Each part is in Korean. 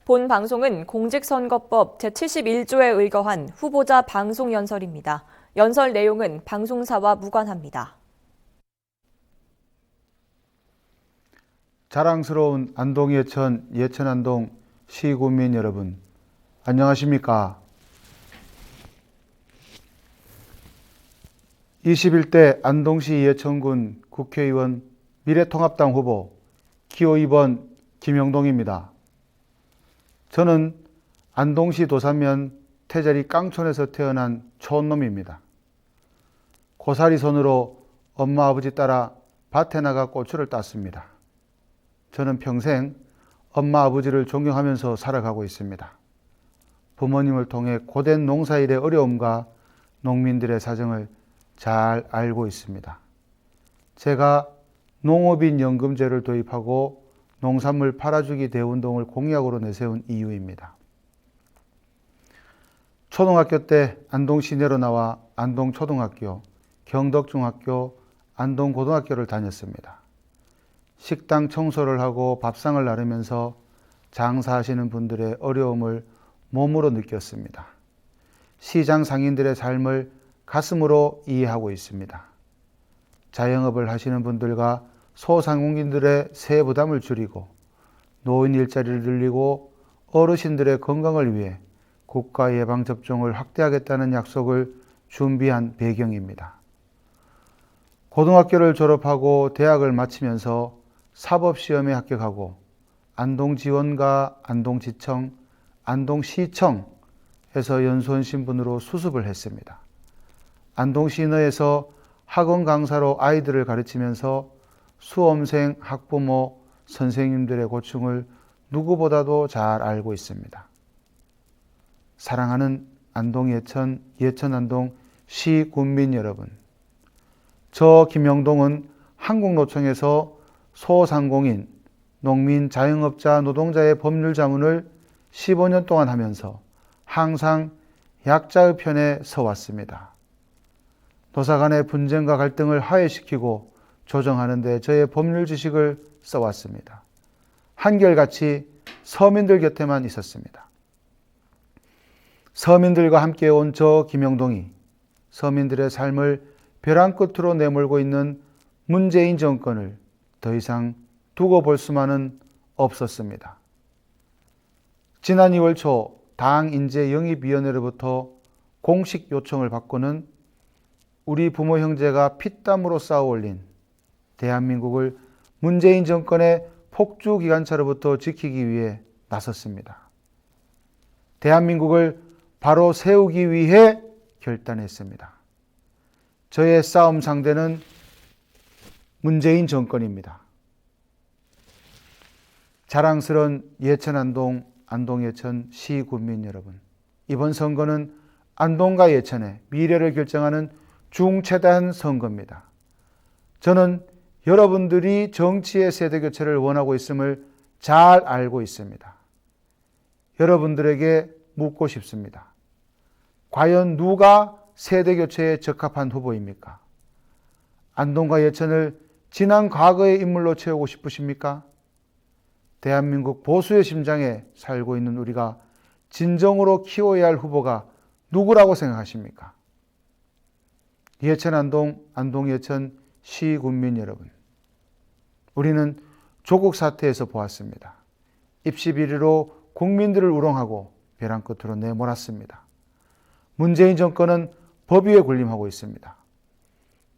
본 방송은 공직선거법 제71조에 의거한 후보자 방송 연설입니다. 연설 내용은 방송사와 무관합니다. 자랑스러운 안동 예천, 예천안동 시군민 여러분, 안녕하십니까? 21대 안동시 예천군 국회의원 미래통합당 후보 기호 2번 김영동입니다. 저는 안동시 도산면 태자리 깡촌에서 태어난 촌놈입니다. 고사리 손으로 엄마 아버지 따라 밭에 나가 고추를 땄습니다. 저는 평생 엄마 아버지를 존경하면서 살아가고 있습니다. 부모님을 통해 고된 농사일의 어려움과 농민들의 사정을 잘 알고 있습니다. 제가 농업인 연금제를 도입하고 농산물 팔아주기 대운동을 공약으로 내세운 이유입니다. 초등학교 때 안동 시내로 나와 안동초등학교, 경덕중학교, 안동고등학교를 다녔습니다. 식당 청소를 하고 밥상을 나르면서 장사하시는 분들의 어려움을 몸으로 느꼈습니다. 시장 상인들의 삶을 가슴으로 이해하고 있습니다. 자영업을 하시는 분들과 소상공인들의 세부 부담을 줄이고 노인 일자리를 늘리고 어르신들의 건강을 위해 국가 예방접종을 확대하겠다는 약속을 준비한 배경입니다. 고등학교를 졸업하고 대학을 마치면서 사법시험에 합격하고 안동지원과 안동지청, 안동시청에서 연수원 신분으로 수습을 했습니다. 안동시내에서 학원 강사로 아이들을 가르치면서 수험생, 학부모, 선생님들의 고충을 누구보다도 잘 알고 있습니다. 사랑하는 안동 예천, 예천안동 시군민 여러분, 저 김영동은 한국노총에서 소상공인, 농민, 자영업자, 노동자의 법률 자문을 15년 동안 하면서 항상 약자의 편에 서왔습니다. 노사 간의 분쟁과 갈등을 화해시키고 조정하는 데 저의 법률 지식을 써왔습니다. 한결같이 서민들 곁에만 있었습니다. 서민들과 함께 온 저 김영동이 서민들의 삶을 벼랑 끝으로 내몰고 있는 문재인 정권을 더 이상 두고 볼 수만은 없었습니다. 지난 2월 초 당 인재 영입위원회로부터 공식 요청을 받고는 우리 부모 형제가 피땀으로 쌓아 올린 대한민국을 문재인 정권의 폭주기관차로부터 지키기 위해 나섰습니다. 대한민국을 바로 세우기 위해 결단했습니다. 저의 싸움 상대는 문재인 정권입니다. 자랑스러운 예천안동, 안동예천 시군민 여러분, 이번 선거는 안동과 예천의 미래를 결정하는 중체대한 선거입니다. 저는 여러분들이 정치의 세대교체를 원하고 있음을 잘 알고 있습니다. 여러분들에게 묻고 싶습니다. 과연 누가 세대교체에 적합한 후보입니까? 안동과 예천을 지난 과거의 인물로 채우고 싶으십니까? 대한민국 보수의 심장에 살고 있는 우리가 진정으로 키워야 할 후보가 누구라고 생각하십니까? 예천안동, 안동예천 시군민 여러분, 우리는 조국 사태에서 보았습니다. 입시비리로 국민들을 우롱하고 벼랑 끝으로 내몰았습니다. 문재인 정권은 법 위에 군림하고 있습니다.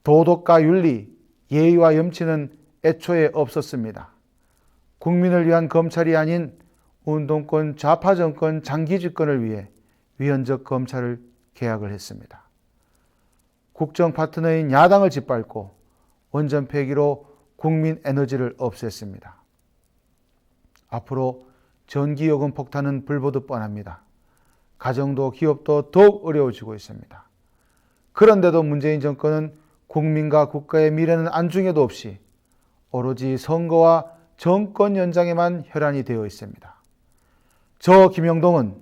도덕과 윤리, 예의와 염치는 애초에 없었습니다. 국민을 위한 검찰이 아닌 운동권 좌파 정권 장기 집권을 위해 위헌적 검찰을 개혁을 했습니다. 국정 파트너인 야당을 짓밟고 원전 폐기로 국민 에너지를 없앴습니다. 앞으로 전기요금 폭탄은 불보듯 뻔합니다. 가정도 기업도 더욱 어려워지고 있습니다. 그런데도 문재인 정권은 국민과 국가의 미래는 안중에도 없이 오로지 선거와 정권 연장에만 혈안이 되어 있습니다. 저 김영동은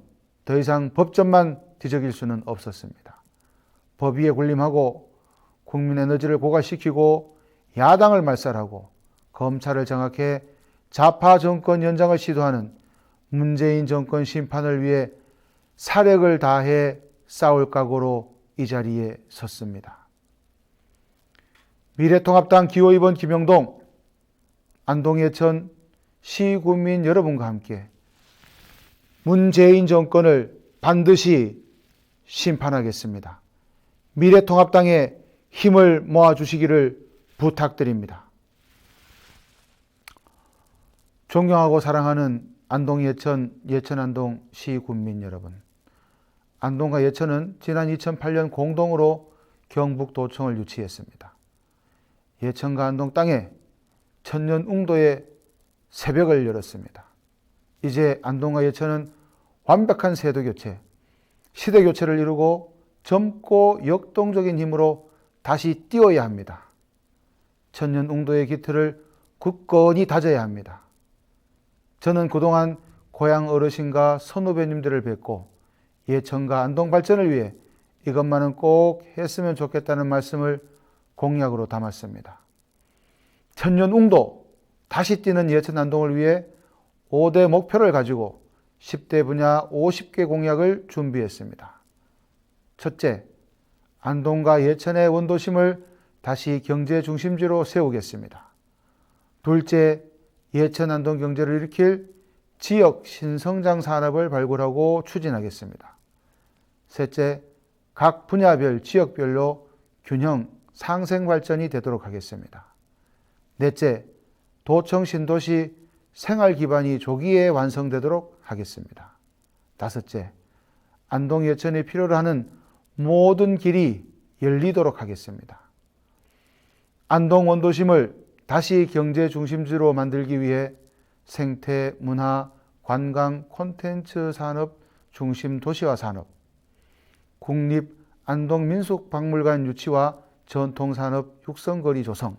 더 이상 법전만 뒤적일 수는 없었습니다. 법 위에 군림하고 국민 에너지를 고갈시키고 야당을 말살하고 검찰을 장악해 좌파 정권 연장을 시도하는 문재인 정권 심판을 위해 사력을 다해 싸울 각오로 이 자리에 섰습니다. 미래통합당 기호 2번 김영동, 안동예천 시군민 여러분과 함께 문재인 정권을 반드시 심판하겠습니다. 미래통합당에 힘을 모아주시기를 부탁드립니다. 존경하고 사랑하는 안동 예천, 예천안동 시군민 여러분, 안동과 예천은 지난 2008년 공동으로 경북도청을 유치했습니다. 예천과 안동 땅에 천년웅도의 새벽을 열었습니다. 이제 안동과 예천은 완벽한 세대교체, 시대교체를 이루고 젊고 역동적인 힘으로 다시 뛰어야 합니다. 천년웅도의 기틀을 굳건히 다져야 합니다. 저는 그동안 고향 어르신과 선후배님들을 뵙고 예천과 안동 발전을 위해 이것만은 꼭 했으면 좋겠다는 말씀을 공약으로 담았습니다. 천년웅도, 다시 뛰는 예천 안동을 위해 5대 목표를 가지고 10대 분야 50개 공약을 준비했습니다. 첫째, 안동과 예천의 원도심을 다시 경제 중심지로 세우겠습니다. 둘째, 예천 안동 경제를 일으킬 지역 신성장 산업을 발굴하고 추진하겠습니다. 셋째, 각 분야별 지역별로 균형 상생 발전이 되도록 하겠습니다. 넷째, 도청 신도시 생활 기반이 조기에 완성되도록 하겠습니다. 다섯째, 안동 예천이 필요로 하는 모든 길이 열리도록 하겠습니다. 안동 원도심을 다시 경제 중심지로 만들기 위해 생태, 문화, 관광, 콘텐츠 산업 중심 도시화 산업, 국립 안동 민속박물관 유치와 전통산업 육성거리 조성,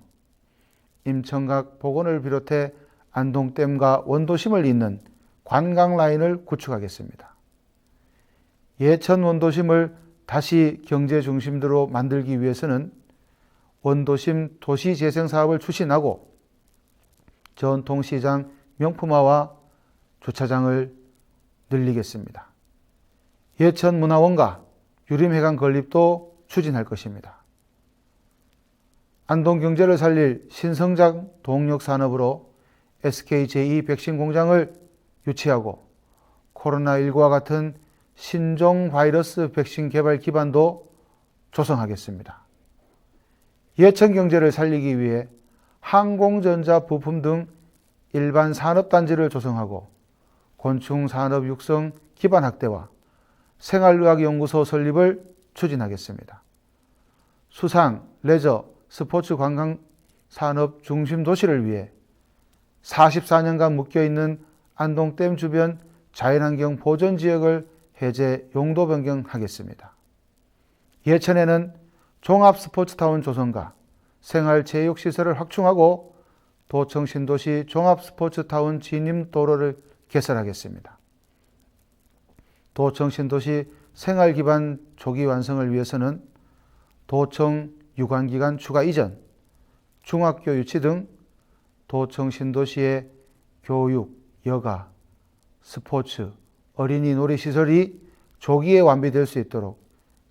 임청각 복원을 비롯해 안동댐과 원도심을 잇는 관광 라인을 구축하겠습니다. 예천 원도심을 다시 경제 중심지로 만들기 위해서는 원도심 도시재생 사업을 추진하고 전통시장 명품화와 주차장을 늘리겠습니다. 예천문화원과 유림회관 건립도 추진할 것입니다. 안동 경제를 살릴 신성장 동력산업으로 SK 제2 백신 공장을 유치하고 코로나19와 같은 신종 바이러스 백신 개발 기반도 조성하겠습니다. 예천 경제를 살리기 위해 항공전자 부품 등 일반 산업단지를 조성하고 곤충산업 육성 기반 확대와 생활의학연구소 설립을 추진하겠습니다. 수상, 레저, 스포츠 관광 산업 중심 도시를 위해 44년간 묶여있는 안동댐 주변 자연환경 보전지역을 해제 용도 변경하겠습니다. 예천에는 종합스포츠타운 조성과 생활체육시설을 확충하고 도청 신도시 종합스포츠타운 진입도로를 개설하겠습니다. 도청 신도시 생활기반 조기 완성을 위해서는 도청 유관기관 추가 이전, 중학교 유치 등 도청 신도시의 교육, 여가, 스포츠, 어린이 놀이시설이 조기에 완비될 수 있도록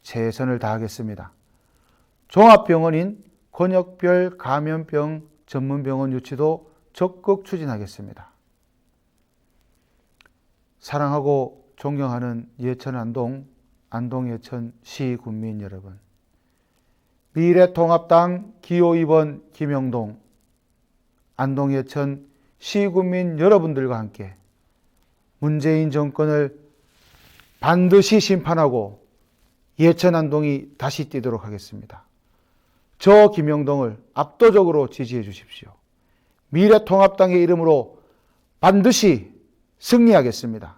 최선을 다하겠습니다. 종합병원인 권역별 감염병 전문병원 유치도 적극 추진하겠습니다. 사랑하고 존경하는 예천 안동, 안동 예천 시군민 여러분, 미래통합당 기호 2번 김영동, 안동 예천 시군민 여러분들과 함께 문재인 정권을 반드시 심판하고 예천 안동이 다시 뛰도록 하겠습니다. 저 김영동을 압도적으로 지지해 주십시오. 미래통합당의 이름으로 반드시 승리하겠습니다.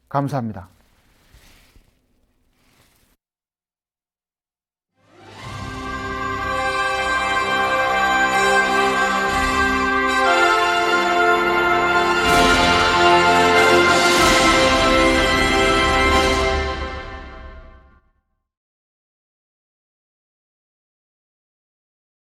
감사합니다.